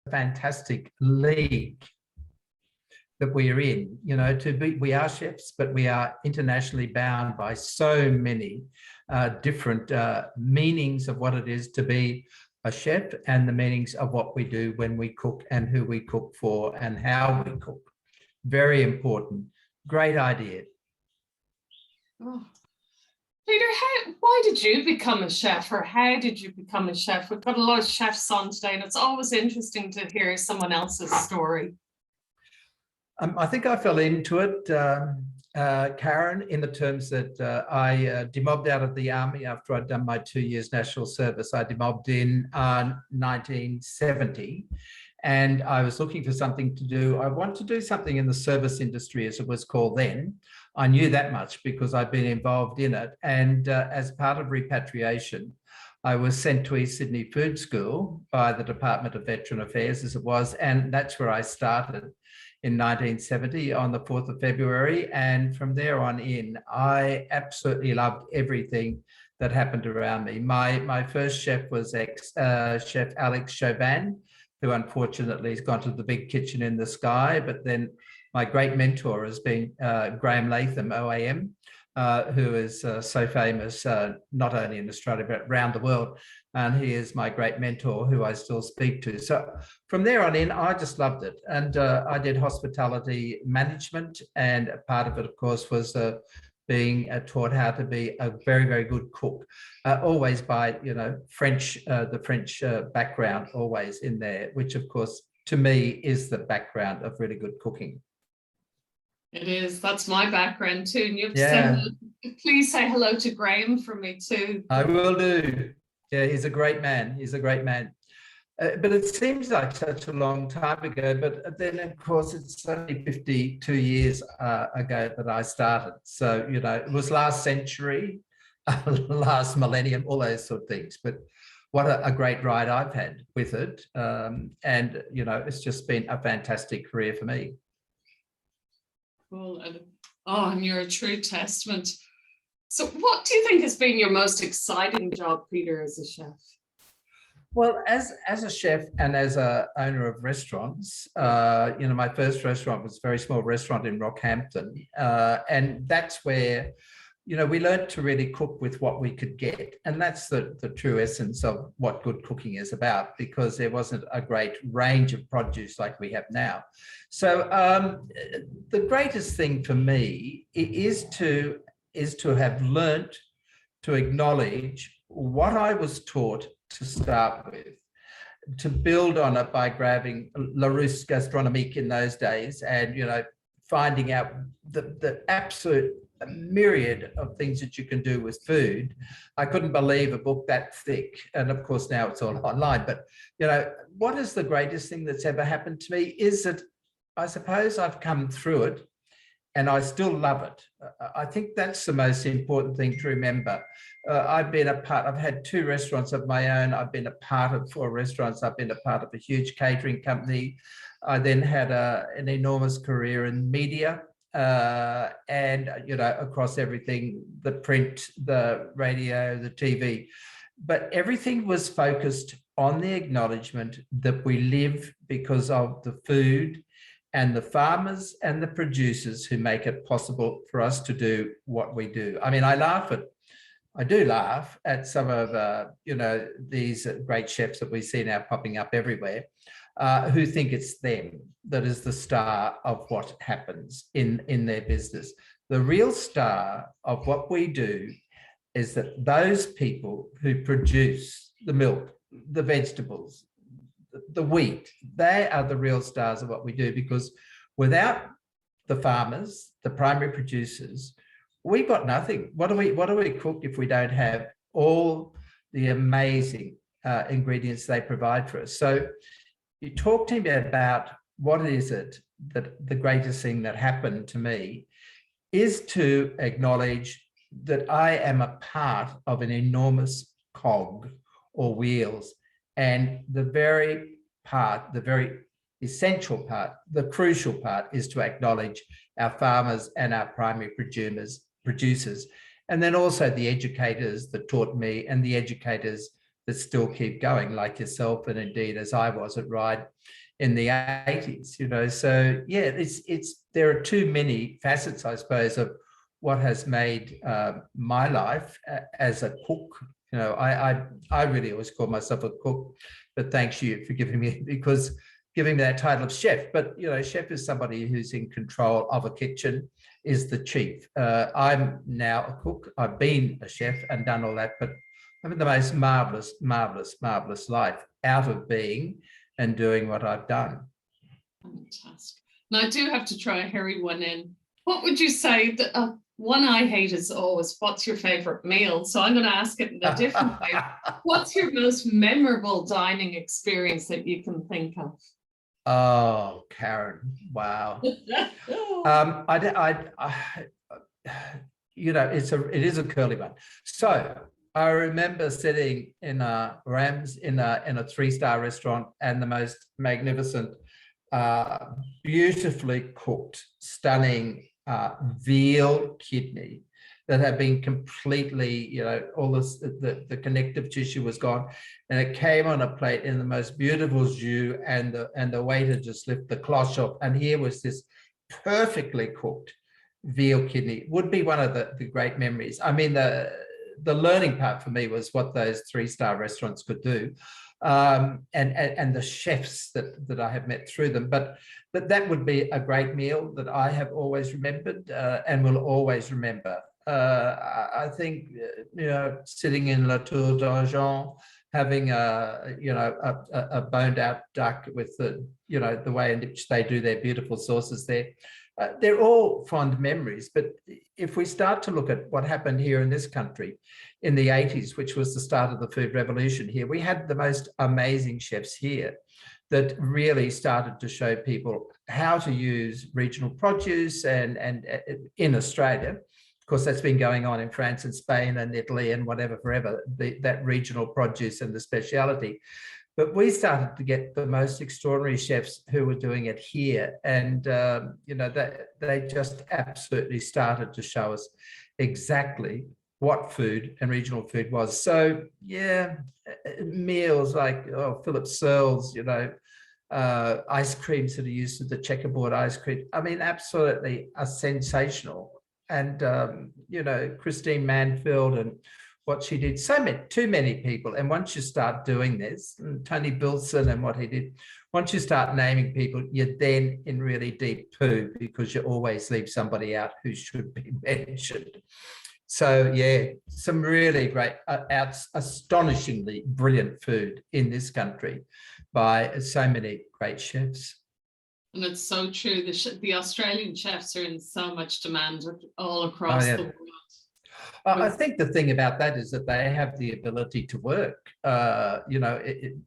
fantastic league that we are in. You know, we are chefs, but we are internationally bound by so many different meanings of what it is to be a chef, and the meanings of what we do when we cook and who we cook for and how we cook. Very important. Great idea. Oh. Peter, why did you become a chef, or how did you become a chef? We've got a lot of chefs on today, and it's always interesting to hear someone else's story. I think I fell into it, Karen, in the terms that I demobbed out of the army after I'd done my 2 years national service. I demobbed in 1970, and I was looking for something to do. I wanted to do something in the service industry, as it was called then. I knew that much because I'd been involved in it. And as part of repatriation, I was sent to East Sydney Food School by the Department of Veteran Affairs, as it was, and that's where I started in 1970 on the 4th of February. And from there on in, I absolutely loved everything that happened around me. My first chef was Chef Alex Chauvin, who unfortunately has gone to the big kitchen in the sky. But then my great mentor has been Graham Latham, OAM, who is so famous, not only in Australia, but around the world. And he is my great mentor who I still speak to. So from there on in, I just loved it. And I did hospitality management. And part of it, of course, was being taught how to be a very, very good cook, always by, you know, the French background always in there, which, of course, to me is the background of really good cooking. It is. That's my background too. And you have to please say hello to Graham for me too. I will do. Yeah, he's a great man. He's a great man. But it seems like such a long time ago. But then, of course, it's only 52 years ago that I started. So, you know, it was last century, last millennium, all those sort of things. But what a great ride I've had with it. And, you know, it's just been a fantastic career for me. Cool. And you're a true testament. So what do you think has been your most exciting job, Peter, as a chef? Well, as a chef and as a owner of restaurants, you know, my first restaurant was a very small restaurant in Rockhampton. And that's where, you know, we learned to really cook with what we could get. And that's the true essence of what good cooking is about, because there wasn't a great range of produce like we have now. So the greatest thing for me is to have learnt to acknowledge what I was taught to start with, to build on it by grabbing Larousse Gastronomique in those days, and, you know, finding out the absolute myriad of things that you can do with food. I couldn't believe a book that thick. And of course, now it's all online. But, you know, what is the greatest thing that's ever happened to me is that I suppose I've come through it and I still love it. I think that's the most important thing to remember. I've had 2 restaurants of my own. I've been a part of 4 restaurants. I've been a part of a huge catering company. I then had an enormous career in media, and, you know, across everything, the print, the radio, the TV. But everything was focused on the acknowledgement that we live because of the food and the farmers and the producers who make it possible for us to do what we do. I mean, I do laugh at some of, you know, these great chefs that we see now popping up everywhere, who think it's them that is the star of what happens in their business. The real star of what we do is that those people who produce the milk, the vegetables, the wheat, they are the real stars of what we do, because without the farmers, the primary producers, we've got nothing. What do we cook if we don't have all the amazing ingredients they provide for us? So you talk to me about what is it that the greatest thing that happened to me is to acknowledge that I am a part of an enormous cog or wheels. And the very essential part, the crucial part, is to acknowledge our farmers and our primary producers, and then also the educators that taught me and the educators that still keep going, like yourself, and indeed as I was at Ride in the 80s, you know. So yeah, there are too many facets, I suppose, of what has made my life as a cook. You know, I really always call myself a cook, but thanks you for giving me that title of chef. But you know, chef is somebody who's in control of a kitchen, is the chief. I'm now a cook. I've been a chef and done all that, but having the most marvelous life out of being and doing what I've done. Fantastic. Now I do have to try a hairy one in. What would you say that one I hate is always, what's your favorite meal? So I'm going to ask it in a different way. What's your most memorable dining experience that you can think of? Oh, Karen, wow. You know, it is a curly one. So I remember sitting in a 3-star restaurant, and the most magnificent, beautifully cooked, stunning veal kidney that had been completely, you know, all this, the connective tissue was gone, and it came on a plate in the most beautiful jus, and the waiter just lifted the cloth off, and here was this perfectly cooked veal kidney. Would be one of the great memories. I mean, the learning part for me was what those 3-star restaurants could do, and the chefs that I have met through them. But that would be a great meal that I have always remembered and will always remember. I think, you know, sitting in La Tour d'Argent, having a boned out duck with the, you know, the way in which they do their beautiful sauces there. They're all fond memories, but if we start to look at what happened here in this country in the 80s, which was the start of the food revolution here, we had the most amazing chefs here that really started to show people how to use regional produce, and in Australia. Of course, that's been going on in France and Spain and Italy and whatever forever, that regional produce and the speciality. But we started to get the most extraordinary chefs who were doing it here. And, you know, they just absolutely started to show us exactly what food and regional food was. So, yeah, meals like Philip Searle's, you know, ice creams that are used with the checkerboard ice cream. I mean, absolutely sensational. And, you know, Christine Manfield and what she did, too many people. And once you start doing this, and Tony Bilson and what he did, once you start naming people, you're then in really deep poo, because you always leave somebody out who should be mentioned. So yeah, some really great, astonishingly brilliant food in this country by so many great chefs. And it's so true. The Australian chefs are in so much demand all across the world. I think the thing about that is that they have the ability to work. You know,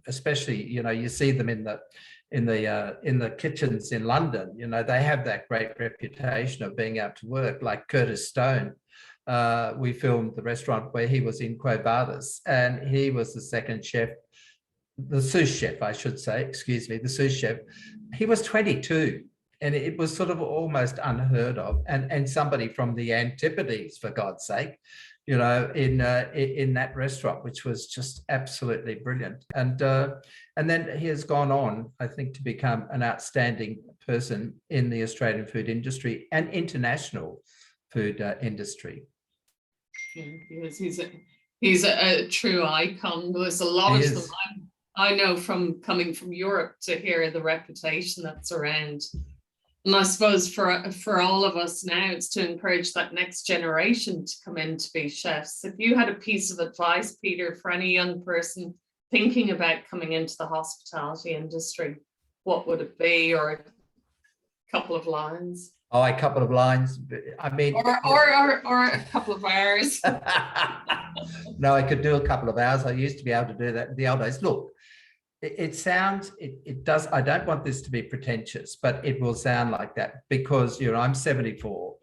especially, you know, you see them in the kitchens in London. You know, they have that great reputation of being able to work. Like Curtis Stone, we filmed the restaurant where he was in Quo Vadis, and he was the second chef, the sous chef, I should say. Excuse me, the sous chef. He was 22. And it was sort of almost unheard of, and somebody from the Antipodes, for God's sake, you know, in that restaurant, which was just absolutely brilliant. And then he has gone on, I think, to become an outstanding person in the Australian food industry and international food industry. Yeah, he's a true icon. There's a lot of them I know from coming from Europe to hear the reputation that's around. And I suppose for all of us now, it's to encourage that next generation to come in to be chefs. If you had a piece of advice, Peter, for any young person thinking about coming into the hospitality industry, what would it be? Or a couple of lines? Oh, a couple of lines. I mean, or a couple of hours. No, I could do a couple of hours. I used to be able to do that in the old days. Look, it does, I don't want this to be pretentious, but it will sound like that, because, you know, I'm 74,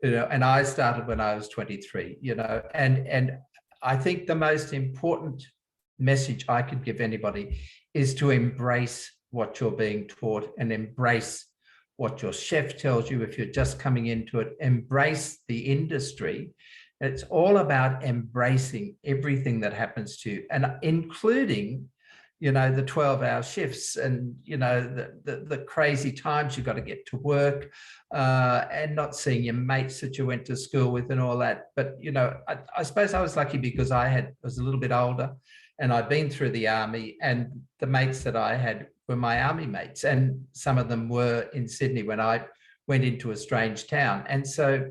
you know, and I started when I was 23, you know, and I think the most important message I could give anybody is to embrace what you're being taught, and embrace what your chef tells you if you're just coming into it. Embrace the industry, It's all about embracing everything that happens to you, and including, you know, the 12-hour shifts and, you know, the crazy times you've got to get to work, and not seeing your mates that you went to school with and all that. But, you know, I suppose I was lucky because I was a little bit older and I'd been through the army, and the mates that I had were my army mates, and some of them were in Sydney when I went into a strange town. And so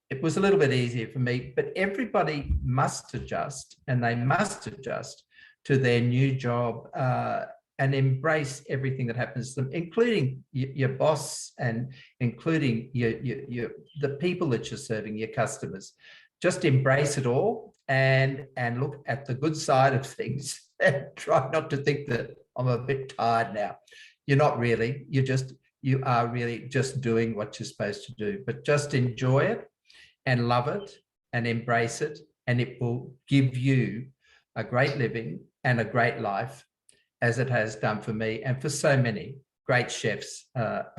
it was a little bit easier for me, but everybody must adjust, and they must adjust to their new job, and embrace everything that happens to them, including your boss and including the people that you're serving, your customers. Just embrace it all and look at the good side of things and try not to think that I'm a bit tired now. You're not really. You are really just doing what you're supposed to do, but just enjoy it and love it and embrace it, and it will give you a great living and a great life, as it has done for me and for so many great chefs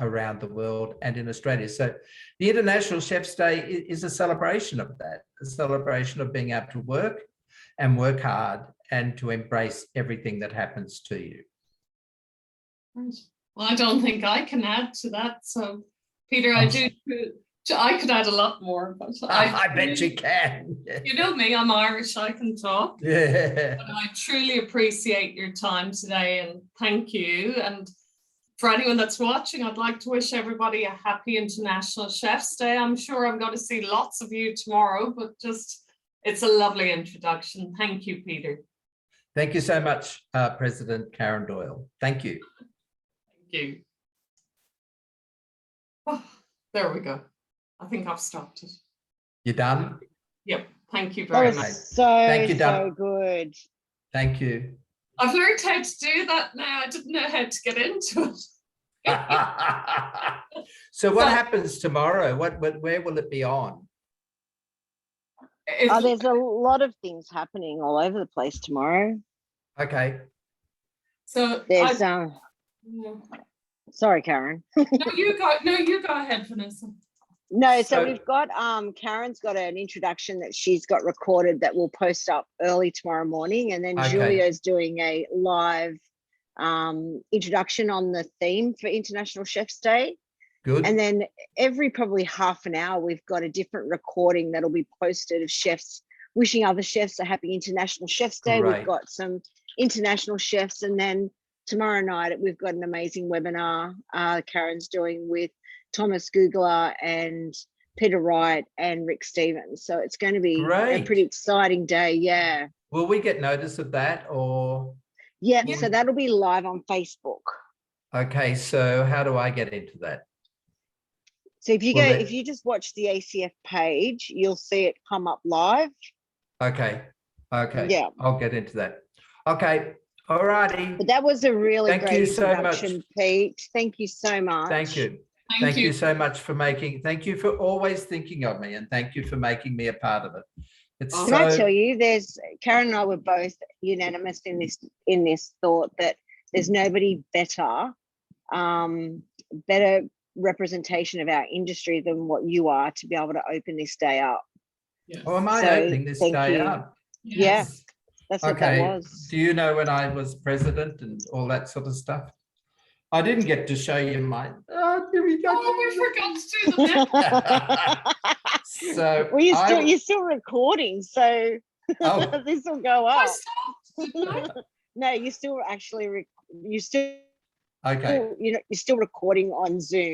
around the world and in Australia. So the International Chef's Day is a celebration of that, a celebration of being able to work and work hard and to embrace everything that happens to you. Well, I don't think I can add to that. So, Peter, I could add a lot more, but I bet you can. You know me, I'm Irish, I can talk. Yeah. But I truly appreciate your time today, and thank you. And for anyone that's watching, I'd like to wish everybody a happy International Chef's Day. I'm sure I'm going to see lots of you tomorrow, but just, it's a lovely introduction. Thank you, Peter. Thank you so much, President Karen Doyle. Thank you. Thank you. Oh, there we go. I think I've stopped it. You done? Yep. Thank you very much. Thank you, so good. Thank you. I've learned how to do that now. I didn't know how to get into it. So what happens tomorrow? Where will it be on? There's a lot of things happening all over the place tomorrow. Okay. So there's sorry, Karen. No, you go ahead, Vanessa. No, so we've got Karen's got an introduction that she's got recorded that we'll post up early tomorrow morning, and then Julio's doing a live introduction on the theme for International Chef's Day. Good. And then every probably half an hour we've got a different recording that'll be posted of chefs wishing other chefs a happy International Chef's Day. Great. We've got some international chefs, and then tomorrow night we've got an amazing webinar Karen's doing with Thomas Googler and Peter Wright and Rick Stevens. So it's going to be a pretty exciting day. Yeah. Will we get notice of that, or? Yeah, so that'll be live on Facebook. Okay, so how do I get into that? So if you if you just watch the ACF page, you'll see it come up live. Okay. Yeah. I'll get into that. Okay. All righty. But that was a really great introduction, so much, Pete. Thank you so much. Thank you. Thank you so much for thank you for always thinking of me, and thank you for making me a part of it. Can I tell you, Karen and I were both unanimous in this thought that there's nobody better representation of our industry than what you are to be able to open this day up. Yes. Oh, am I opening this day up? Yes. Yeah, that's what that was. Do you know when I was president and all that sort of stuff? I didn't get to show you mine. Oh, here we go. Oh, we forgot to do the So well, you're still recording, so this will go up. No, you're still actually you're still okay. you're still recording on Zoom.